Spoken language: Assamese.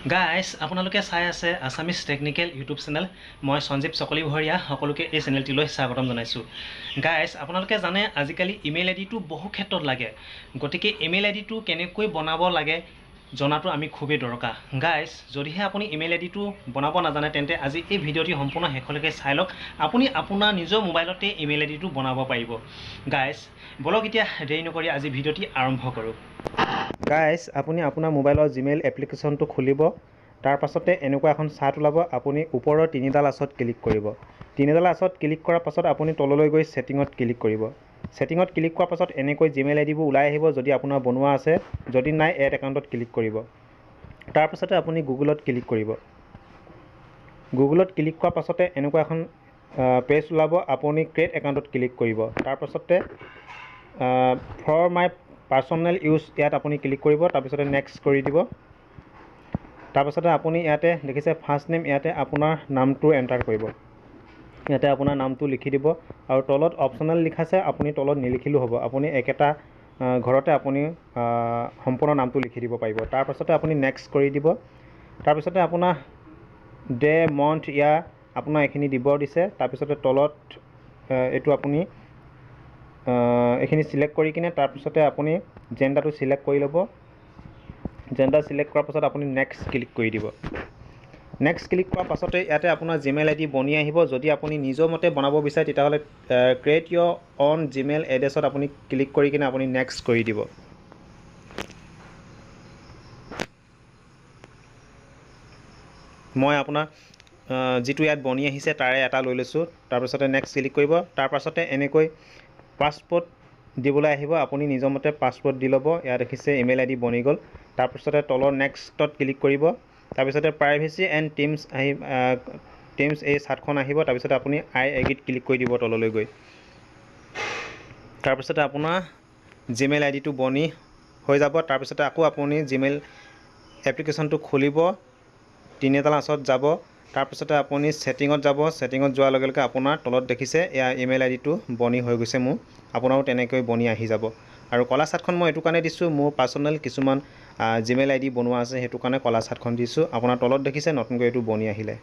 গাইজ আপোনালোকে চাই আছে আছামিজ টেকনিকেল ইউটিউব চেনেল। মই সঞ্জীৱ চকলি ভৰিয়া সকলোকে এই চেনেলটিলৈ স্বাগতম জনাইছোঁ। গাইজ আপোনালোকে জানে আজিকালি ইমেইল আইডিটো বহু ক্ষেত্ৰত লাগে, গতিকে ইমেইল আইডিটো কেনেকৈ বনাব লাগে জনাটো আমি খুবেই দৰকাৰ। গাইজ যদিহে আপুনি ইমেইল আইডিটো বনাব নাজানে তেন্তে আজি এই ভিডিঅ'টি সম্পূৰ্ণ শেষলৈকে চাই লওক। আপুনি আপোনাৰ নিজৰ মোবাইলতে ইমেইল আইডিটো বনাব পাৰিব। গাইজ বলক এতিয়া দেৰি নকৰি আজি ভিডিঅ'টি আৰম্ভ কৰোঁ। গাইজ আপুনি আপোনাৰ মোবাইলৰ জিমেইল এপ্লিকেশ্যনটো খুলিব। তাৰ পাছতে এনেকুৱা এখন চাৰ্ট ওলাব। আপুনি ওপৰৰ তিনিডাল আঁচত ক্লিক কৰিব। তিনিডাল আঁচত ক্লিক কৰাৰ পাছত আপুনি তললৈ গৈ ছেটিঙত ক্লিক কৰিব। ছেটিঙত ক্লিক কৰাৰ পাছত এনেকৈ জিমেইল আইডিবোৰ ওলাই আহিব যদি আপোনাৰ বনোৱা আছে, যদি নাই এড একাউণ্টত ক্লিক কৰিব। তাৰ পাছতে আপুনি গুগলত ক্লিক কৰিব। গুগলত ক্লিক কৰাৰ পাছতে এনেকুৱা এখন পেজ ওলাব। আপুনি ক্ৰিয়েট একাউণ্টত ক্লিক কৰিব। তাৰ পাছতে ফৰ মাই পাৰ্চনেল ইউজ ইয়াত আপুনি ক্লিক কৰিব। তাৰপিছতে নেক্সট কৰি দিব। তাৰপাছতে আপুনি ইয়াতে দেখিছে ফাৰ্ষ্ট নেম, ইয়াতে আপোনাৰ নামটো এণ্টাৰ কৰিব। ইয়াতে আপোনাৰ নামটো লিখি দিব আৰু তলত অপশ্যনেল লিখাছে, আপুনি তলত নিলিখিলেও হ'ব। আপুনি একেটা ঘৰতে আপুনি সম্পূৰ্ণ নামটো লিখি দিব পাৰিব। তাৰপাছতে আপুনি নেক্সট কৰি দিব। তাৰপিছতে আপোনাৰ ডে মন্থ ইয়াৰ আপোনাৰ এইখিনি দিব দিছে। তাৰপিছতে তলত এইটো আপুনি এইখিনি চিলেক্ট কৰি কিনে তাৰপিছতে আপুনি জেণ্ডাৰটো চিলেক্ট কৰি ল'ব। জেণ্ডাৰ চিলেক্ট কৰাৰ পাছত আপুনি নেক্সট ক্লিক কৰি দিব। নেক্সট ক্লিক কৰাৰ পাছতে ইয়াতে আপোনাৰ জিমেইল আইডি বনি আহিব। যদি আপুনি নিজৰ মতে বনাব বিচাৰে তেতিয়াহ'লে ক্ৰিয়েট ইয়ৰ অন জিমেইল এড্ৰেছত আপুনি ক্লিক কৰি কিনে আপুনি নেক্সট কৰি দিব। মই আপোনাৰ যিটো ইয়াত বনি আহিছে তাৰে এটা লৈ লৈছোঁ। তাৰপিছতে নেক্সট ক্লিক কৰিব। তাৰপাছতে এনেকৈ পাছপোৰ্ট দিবলৈ আহিব। আপুনি নিজৰ মতে পাছপোৰ্ট দি ল'ব। ইয়াত দেখিছে ইমেইল আইডি বনি গ'ল। তাৰপিছতে তলৰ নেক্সটত ক্লিক কৰিব। তাৰপিছতে প্ৰাইভেচি এণ্ড টিমছ এই চাৰ্টখন আহিব। তাৰপিছতে আপুনি আই এগ্ৰীত ক্লিক কৰি দিব তললৈ গৈ। তাৰপিছতে আপোনাৰ জিমেইল আইডিটো বনি হৈ যাব। তাৰপিছতে আকৌ আপুনি জিমেইল এপ্লিকেশ্যনটো খুলিব, তিনিডাল আঁচত যাব। তাৰপিছতে আপুনি ছেটিঙত যাব। ছেটিঙত যোৱাৰ লগে লগে আপোনাৰ তলত দেখিছে এয়া ইমেইল আইডিটো বনি হৈ গৈছে মোৰ। আপোনাৰো তেনেকৈ বনি আহি যাব। আৰু কলা চাৰ্টখন মই এইটো কাৰণে দিছোঁ, মোৰ পাৰ্চনেল কিছুমান জিমেইল আইডি বনোৱা আছে, সেইটো কাৰণে কলা চাৰ্টখন দিছোঁ। আপোনাৰ তলত দেখিছে নতুনকৈ এইটো বনি আহিলে।